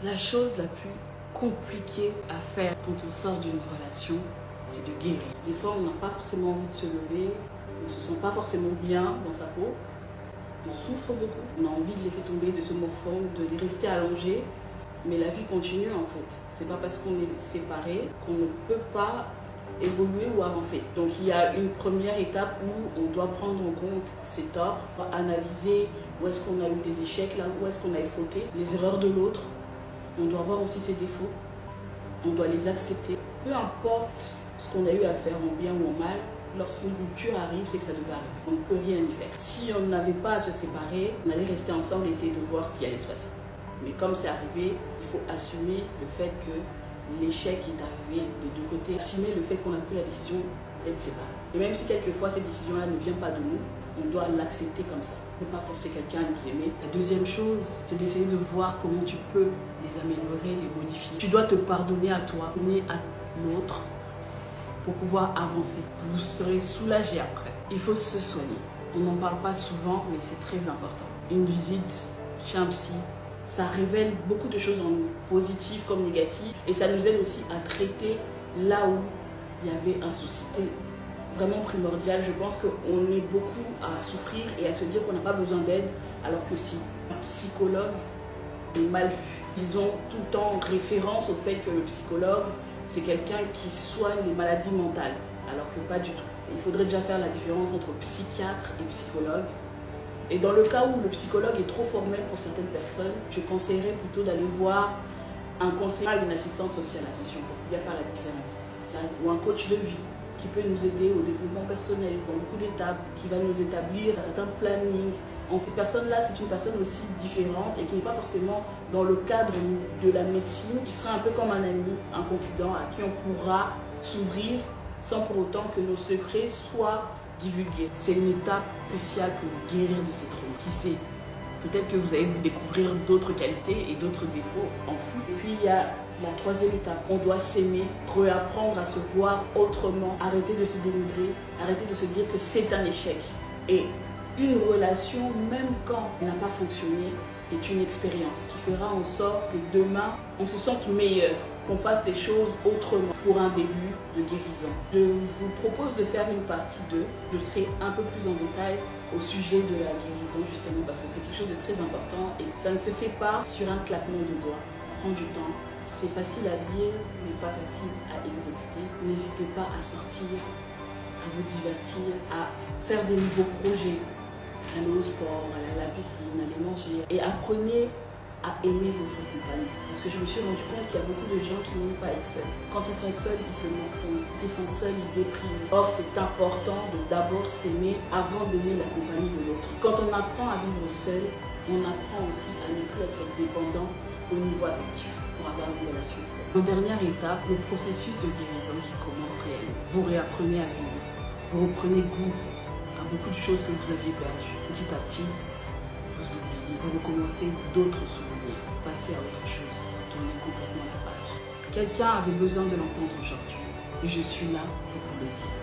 La chose la plus compliquée à faire quand on sort d'une relation, c'est de guérir. Des fois, on n'a pas forcément envie de se lever, on ne se sent pas forcément bien dans sa peau, on souffre beaucoup, on a envie de laisser tomber, de se morfondre, de rester allongé, mais la vie continue en fait. C'est pas parce qu'on est séparés qu'on ne peut pas évoluer ou avancer. Donc il y a une première étape où on doit prendre en compte ses torts, analyser où est-ce qu'on a eu des échecs, là où est-ce qu'on a fauté, les erreurs de l'autre. On doit voir aussi ses défauts, on doit les accepter. Peu importe ce qu'on a eu à faire en bien ou en mal, lorsqu'une rupture arrive, c'est que ça devait arriver. On ne peut rien y faire. Si on n'avait pas à se séparer, on allait rester ensemble et essayer de voir ce qui allait se passer. Mais comme c'est arrivé, il faut assumer le fait que l'échec est arrivé des deux côtés. Assumer le fait qu'on a pris la décision d'être séparés. Et même si quelquefois cette décision-là ne vient pas de nous, on doit l'accepter comme ça. On ne peut pas forcer quelqu'un à nous aimer. La deuxième chose, c'est d'essayer de voir comment tu peux les améliorer, les modifier. Tu dois te pardonner à toi, pardonner à l'autre pour pouvoir avancer. Vous serez soulagé après. Il faut se soigner. On n'en parle pas souvent, mais c'est très important. Une visite chez un psy, ça révèle beaucoup de choses en positif comme négatif et ça nous aide aussi à traiter là où il y avait un souci. C'est vraiment primordial. Je pense qu'on est beaucoup à souffrir et à se dire qu'on n'a pas besoin d'aide, alors que si un psychologue est mal vu. Ils ont tout le temps référence au fait que le psychologue, c'est quelqu'un qui soigne les maladies mentales, alors que pas du tout. Il faudrait déjà faire la différence entre psychiatre et psychologue. Et dans le cas où le psychologue est trop formel pour certaines personnes, je conseillerais plutôt d'aller voir un conseiller, une assistante sociale. Attention, il faut bien faire la différence. Ou un coach de vie qui peut nous aider au développement personnel, dans beaucoup d'étapes, qui va nous établir un certain planning. Cette personne-là, c'est une personne aussi différente et qui n'est pas forcément dans le cadre de la médecine, qui sera un peu comme un ami, un confident à qui on pourra s'ouvrir sans pour autant que nos secrets soient divulgués. C'est une étape cruciale pour guérir de ces traumas. Qui sait, peut-être que vous allez vous découvrir d'autres qualités et d'autres défauts enfouis. Et puis il y a la troisième étape, on doit s'aimer, réapprendre à se voir autrement, arrêter de se dénigrer, arrêter de se dire que c'est un échec. Et une relation, même quand elle n'a pas fonctionné, est une expérience qui fera en sorte que demain, on se sente meilleur, qu'on fasse les choses autrement pour un début de guérison. Je vous propose de faire une partie 2. Je serai un peu plus en détail au sujet de la guérison, justement, parce que c'est quelque chose de très important et que ça ne se fait pas sur un claquement de doigts. Prends du temps. C'est facile à dire, mais pas facile à exécuter. N'hésitez pas à sortir, à vous divertir, à faire des nouveaux projets. Aller au sport, aller à la piscine, aller manger. Et apprenez à aimer votre compagnie. Parce que je me suis rendu compte qu'il y a beaucoup de gens qui n'aiment pas être seuls. Quand ils sont seuls, ils se morfondent. Quand ils sont seuls, ils dépriment. Or, c'est important de d'abord s'aimer avant d'aimer la compagnie de l'autre. Quand on apprend à vivre seul, on apprend aussi à ne plus être dépendant au niveau affectif pour avoir une relation saine. En dernière étape, le processus de guérison qui commence réellement. Vous réapprenez à vivre. Vous reprenez goût à beaucoup de choses que vous aviez perdues. Petit à petit, vous oubliez, vous recommencez d'autres souvenirs, vous passez à autre chose, vous tournez complètement la page. Quelqu'un avait besoin de l'entendre aujourd'hui et je suis là pour vous le dire.